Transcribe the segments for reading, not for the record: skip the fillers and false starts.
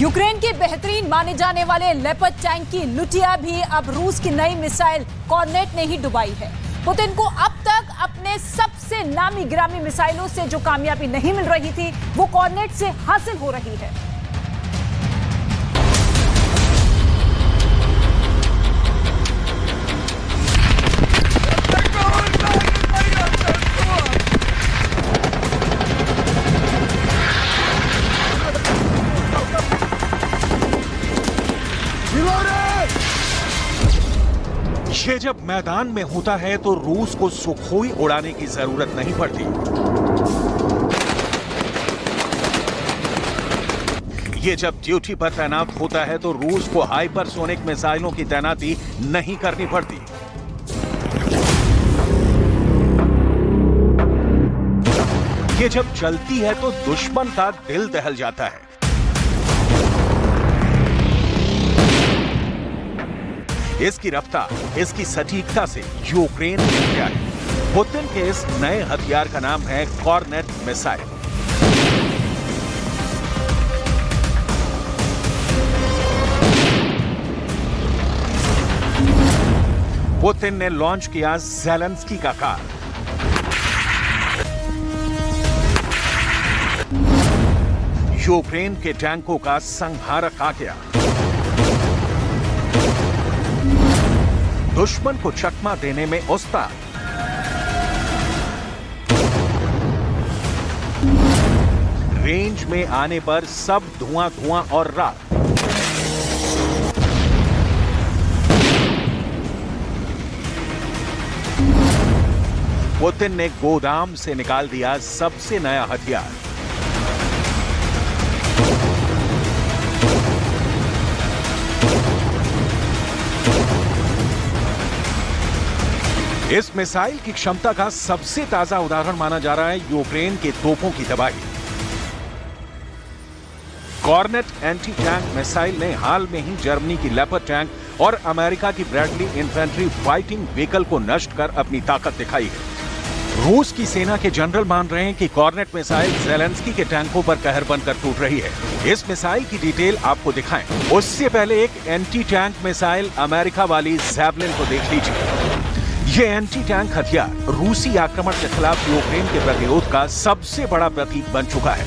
Ukraine के बेहतरीन माने जाने वाले लेपर्ड टैंक की लुटिया भी अब रूस की नई मिसाइल कॉर्नेट ने ही डुबाई है। पुतिन को अब तक अपने सबसे नामी गिरामी मिसाइलों से जो कामयाबी नहीं मिल रही थी, वो कॉर्नेट से हासिल हो रही है। ये जब मैदान में होता है तो रूस को सुखोई उड़ाने की जरूरत नहीं पड़ती। ये जब ड्यूटी पर तैनात होता है तो रूस को हाइपरसोनिक मिसाइलों की तैनाती नहीं करनी पड़ती। ये जब चलती है तो दुश्मन का दिल दहल जाता है। इसकी रफ्तार, इसकी सटीकता से यूक्रेन जीत गया है। पुतिन के इस नए हथियार का नाम है कॉर्नेट मिसाइल। पुतिन ने लॉन्च किया ज़ेलेंस्की का कार। यूक्रेन के टैंकों का संहारक आ गया। दुश्मन को चकमा देने में उस्ताद। रेंज में आने पर सब धुआं धुआं और राख। पुतिन ने गोदाम से निकाल दिया सबसे नया हथियार। इस मिसाइल की क्षमता का सबसे ताजा उदाहरण माना जा रहा है यूक्रेन के तोपों की तबाही। कॉर्नेट एंटी टैंक मिसाइल ने हाल में ही जर्मनी की लेपर्ड टैंक और अमेरिका की ब्रैडली इन्फेंट्री फाइटिंग व्हीकल को नष्ट कर अपनी ताकत दिखाई है। रूस की सेना के जनरल मान रहे हैं कि कॉर्नेट मिसाइल ज़ेलेंस्की के टैंकों पर कहर बनकर टूट रही है। इस मिसाइल की डिटेल आपको दिखाएं, उससे पहले एक एंटी टैंक मिसाइल अमेरिका वाली ज़ैवलिन को देख लीजिए। ये एंटी टैंक हथियार रूसी आक्रमण के खिलाफ यूक्रेन के प्रतिरोध का सबसे बड़ा प्रतीक बन चुका है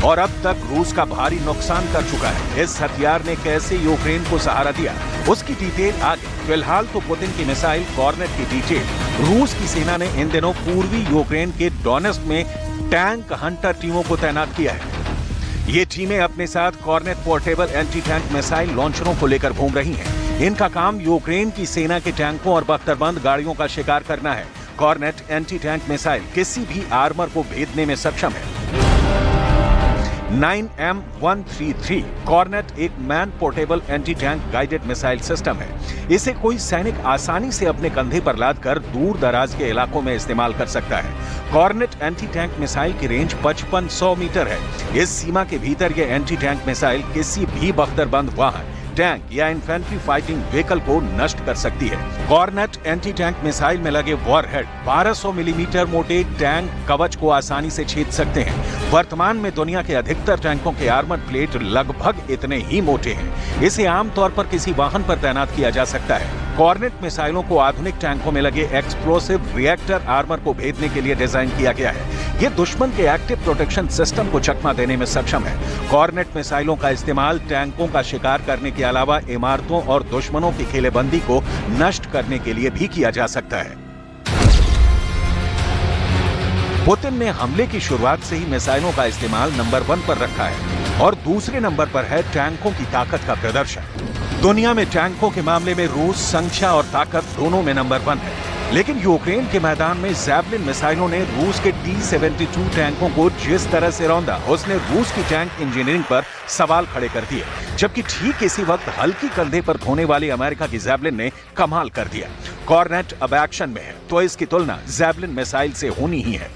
और अब तक रूस का भारी नुकसान कर चुका है। इस हथियार ने कैसे यूक्रेन को सहारा दिया, उसकी डिटेल आगे। फिलहाल तो पुतिन की मिसाइल कॉर्नेट की डिटेल। रूस की सेना ने इन दिनों पूर्वी यूक्रेन के डोनेट्स्क में टैंक हंटर टीमों को तैनात किया है। ये टीमें अपने साथ cornet portable anti tank missile लॉन्चरों को लेकर घूम रही हैं। इनका काम यूक्रेन की सेना के टैंकों और बख्तरबंद गाड़ियों का शिकार करना है। कॉर्नेट एंटी टैंक मिसाइल किसी भी आर्मर को भेदने में सक्षम है। 9M133 कॉर्नेट एक man portable anti tank guided missile system है। इसे कोई सैनिक आसानी से अपने कंधे पर लादकर दूर दराज के इलाकों में इस्तेमाल कर सकता है। कॉर्नेट एंटी टैंक मिसाइल की रेंज 5500 मीटर है। इस सीमा के भीतर यह एंटी टैंक मिसाइल किसी भी बख्तरबंद वाहन, टैंक या इन्फेंट्री फाइटिंग व्हीकल को नष्ट कर सकती है। कॉर्नेट एंटी टैंक मिसाइल में लगे वॉरहेड 1200 मिलीमीटर मोटे टैंक कवच को आसानी से छेद सकते हैं। वर्तमान में दुनिया के अधिकतर टैंकों के आर्मर प्लेट लगभग इतने ही मोटे हैं। इसे आमतौर पर किसी वाहन पर तैनात किया जा सकता है। कॉर्नेट मिसाइलों को आधुनिक टैंकों में लगे एक्सप्लोसिव रिएक्टर आर्मर को भेदने के लिए डिजाइन किया गया है। ये दुश्मन के एक्टिव प्रोटेक्शन सिस्टम को चकमा देने में सक्षम है। कॉर्नेट मिसाइलों का इस्तेमाल टैंकों का शिकार करने के अलावा इमारतों और दुश्मनों की किलेबंदी को नष्ट करने के लिए भी किया जा सकता है। पुतिन ने हमले की शुरुआत से ही मिसाइलों का इस्तेमाल नंबर 1 पर रखा है और दूसरे नंबर पर है टैंकों की ताकत का प्रदर्शन। दुनिया में टैंकों के मामले में रूस संख्या और ताकत दोनों में नंबर 1 है, लेकिन यूक्रेन के मैदान में ज़ैवलिन मिसाइलों ने रूस के T-72 टैंकों को जिस तरह से रौंदा, उसने रूस की टैंक इंजीनियरिंग पर सवाल खड़े कर दिए। जबकि ठीक इसी वक्त हल्की कंधे पर ढोने वाली अमेरिका की ज़ैवलिन ने कमाल कर दिया। कॉर्नेट अब एक्शन में है तो इसकी तुलना ज़ैवलिन मिसाइल से होनी ही है।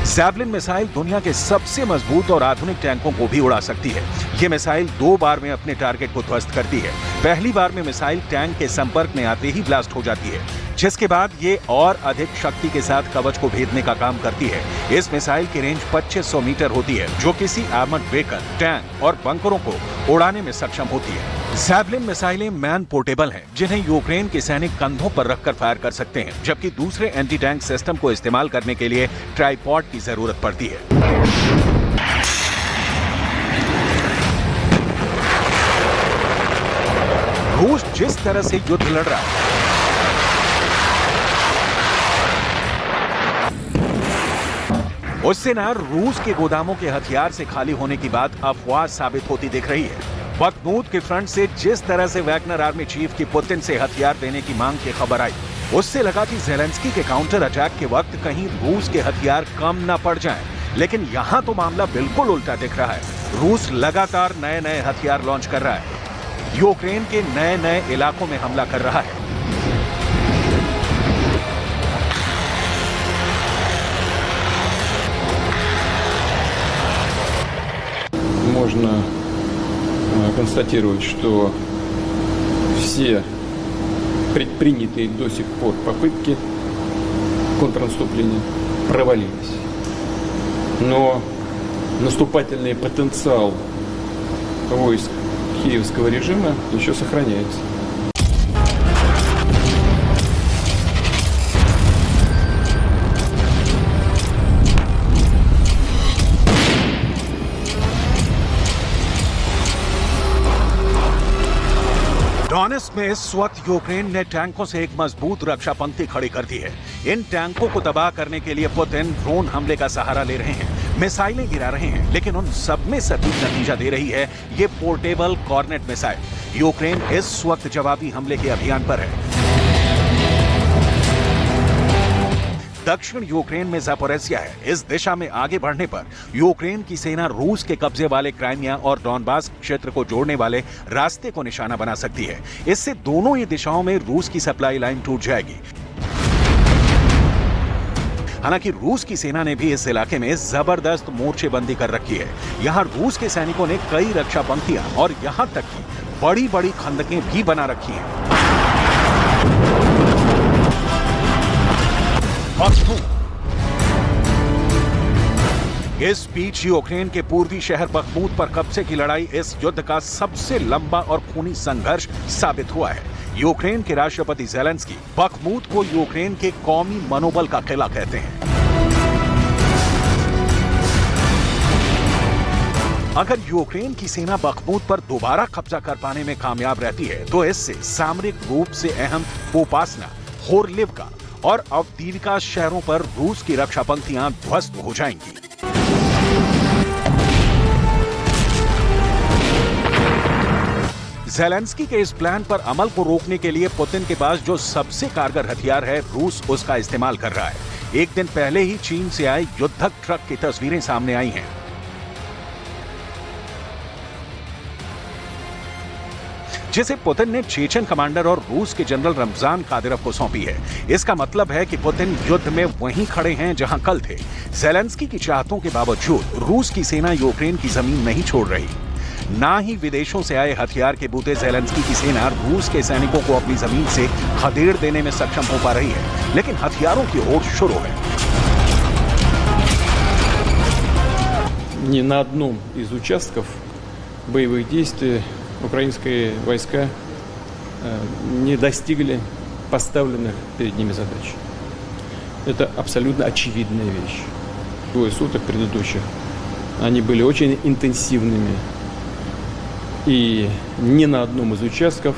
ज़ैवलिन मिसाइल दुनिया के सबसे मजबूत और आधुनिक टैंकों को भी उड़ा सकती है। ये मिसाइल 2 बार में अपने टारगेट को ध्वस्त करती है। पहली बार में मिसाइल टैंक के संपर्क में आते ही ब्लास्ट हो जाती है। जिसके बाद ये और अधिक शक्ति के साथ कवच को भेदने का काम करती है। इस मिसाइल की रेंज 2500 मीटर होती है, जो किसी आर्मर्ड व्हीकल, टैंक और बंकरों को उड़ाने में सक्षम होती है। जैवलिन मिसाइलें मैन पोर्टेबल हैं, जिन्हें यूक्रेन के सैनिक कंधों पर रखकर फायर कर सकते हैं, जबकि दूसरे एंटी टैंक सिस्टम को इस्तेमाल करने के लिए ट्राइपॉड की जरूरत पड़ती है। रूस जिस तरह से युद्ध लड़ रहा है, उससे ना रूस के गोदामों के हथियार से खाली होने की बात अफवाह साबित होती दिख रही है। बखमूत के फ्रंट से जिस तरह से वैगनर आर्मी चीफ की पुतिन से हथियार देने की मांग की खबर आई, उससे लगा कि ज़ेलेंस्की के काउंटर अटैक के वक्त कहीं रूस के हथियार कम न पड़ जाएं। लेकिन यहां तो मामला बिल्कुल उल्टा दिख रहा है। रूस लगातार नए नए हथियार लॉन्च कर रहा है, यूक्रेन के नए नए इलाकों में हमला कर रहा है। Можно констатировать, что все предпринятые до сих пор попытки контрнаступления провалились. Но наступательный потенциал войск киевского режима еще сохраняется. डोनेत्स्क में इस वक्त यूक्रेन ने टैंकों से एक मजबूत रक्षा पंक्ति खड़ी कर दी है। इन टैंकों को तबाह करने के लिए पुतिन ड्रोन हमले का सहारा ले रहे हैं, मिसाइलें गिरा रहे हैं, लेकिन उन सब में सटीक नतीजा दे रही है ये पोर्टेबल कॉर्नेट मिसाइल। यूक्रेन इस वक्त जवाबी हमले के अभियान पर है। दक्षिण यूक्रेन में ज़ापोरिज़िया है। इस दिशा में आगे बढ़ने पर यूक्रेन की सेना रूस के कब्जे वाले क्राइमिया और डॉनबास क्षेत्र को जोड़ने वाले रास्ते को निशाना बना सकती है। इससे दोनों ही दिशाओं में रूस की सप्लाई लाइन टूट जाएगी। हालांकि रूस की सेना ने भी इस इलाके में जबरदस्त मोर्चेबंदी कर रखी है। यहां रूस के सैनिकों ने कई रक्षा पंक्तियां और यहां तक कि बड़ी बड़ी खंदकें भी बना रखी हैं। इस बीच यूक्रेन के पूर्वी शहर बखमूत पर कब्जे की लड़ाई इस युद्ध का सबसे लंबा और खूनी संघर्ष साबित हुआ है। यूक्रेन के राष्ट्रपति ज़ेलेंस्की बखमूत को यूक्रेन के कौमी मनोबल का किला कहते हैं। अगर यूक्रेन की सेना बखमूत पर दोबारा कब्जा कर पाने में कामयाब रहती है, तो इससे सामरिक रूप से अहम पोपासना, होर्लिवका और अवदीविका शहरों पर रूस की रक्षा पंक्तियां ध्वस्त हो जाएंगी। ज़ेलेंस्की के इस प्लान पर अमल को रोकने के लिए पुतिन के पास जो सबसे कारगर हथियार है, रूस उसका इस्तेमाल कर रहा है। एक दिन पहले ही चीन से आए युद्धक ट्रक की तस्वीरें सामने आई हैं। जिसे पुतिन ने चेचन कमांडर और रूस के जनरल रमजान कादिरोव को सौंपी है। इसका मतलब है कि पुतिन युद्ध में वहीं खड़े हैं जहां कल थे। ज़ेलेंस्की की चाहतों के बावजूद रूस की सेना यूक्रेन की जमीन नहीं छोड़ रही। ना ही विदेशों से आए हथियार के बूते ज़ेलेंस्की की सेना रूस के सैनिकों को अपनी जमीन से खदेड़ देने में सक्षम हो पा रही है, लेकिन हथियारों की होड़ शुरू है। Ни на одном из участков боевых действий украинские войска не достигли поставленных перед ними задач. Это абсолютно очевидная вещь. Двое суток предыдущих они были очень интенсивными, и ни на одном из участков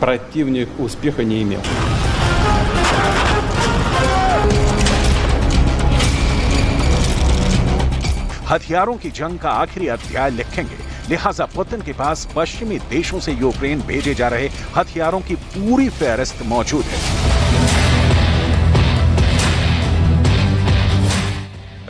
противник успеха не имел. हथियारों की जंग का आखिरी अध्याय लिखेंगे, लिहाजा पुतिन के पास पश्चिमी देशों से यूक्रेन भेजे जा रहे हथियारों की पूरी फहरिस्त मौजूद है।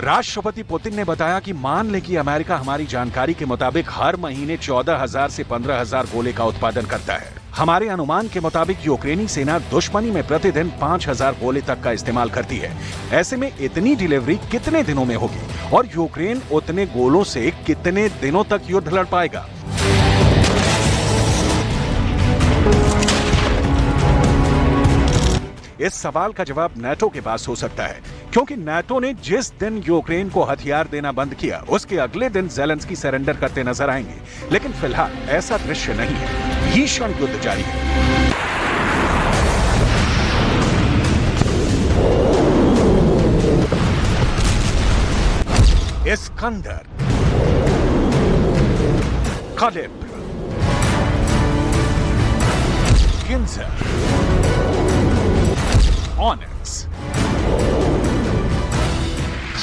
राष्ट्रपति पुतिन ने बताया कि मान लें कि अमेरिका हमारी जानकारी के मुताबिक हर महीने 14,000 से 15,000 गोले का उत्पादन करता है। हमारे अनुमान के मुताबिक यूक्रेनी सेना दुश्मनी में प्रतिदिन 5,000 गोले तक का इस्तेमाल करती है। ऐसे में इतनी डिलीवरी कितने दिनों में होगी और यूक्रेन उतने गोलों से कितने दिनों तक युद्ध लड़ पाएगा? इस सवाल का जवाब नाटो के पास हो सकता है, क्योंकि नाटो ने जिस दिन यूक्रेन को हथियार देना बंद किया, उसके अगले दिन ज़ेलेंस्की सरेंडर करते नजर आएंगे। लेकिन फिलहाल ऐसा दृश्य नहीं है। भीषण युद्ध जारी है। Iskander, कालिब्र, Keenjhar, onyx.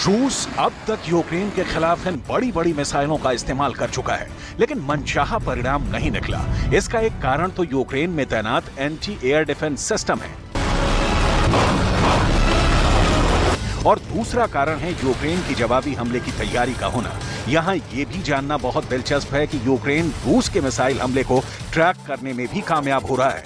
रूस अब तक यूक्रेन के खिलाफ इन बड़ी बड़ी मिसाइलों का इस्तेमाल कर चुका है, लेकिन मनचाहा परिणाम नहीं निकला। इसका एक कारण तो यूक्रेन में तैनात एंटी एयर डिफेंस सिस्टम है, और दूसरा कारण है यूक्रेन की जवाबी हमले की तैयारी का होना। यहां यह भी जानना बहुत दिलचस्प है कि यूक्रेन रूस के मिसाइल हमले को ट्रैक करने में भी कामयाब हो रहा है।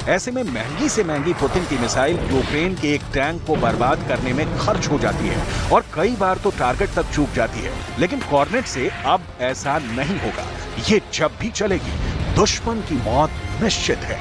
ऐसे में महंगी से महंगी पुतिन की मिसाइल यूक्रेन के एक टैंक को बर्बाद करने में खर्च हो जाती है और कई बार तो टारगेट तक चूक जाती है। लेकिन कॉर्नेट से अब ऐसा नहीं होगा। ये जब भी चलेगी, दुश्मन की मौत निश्चित है।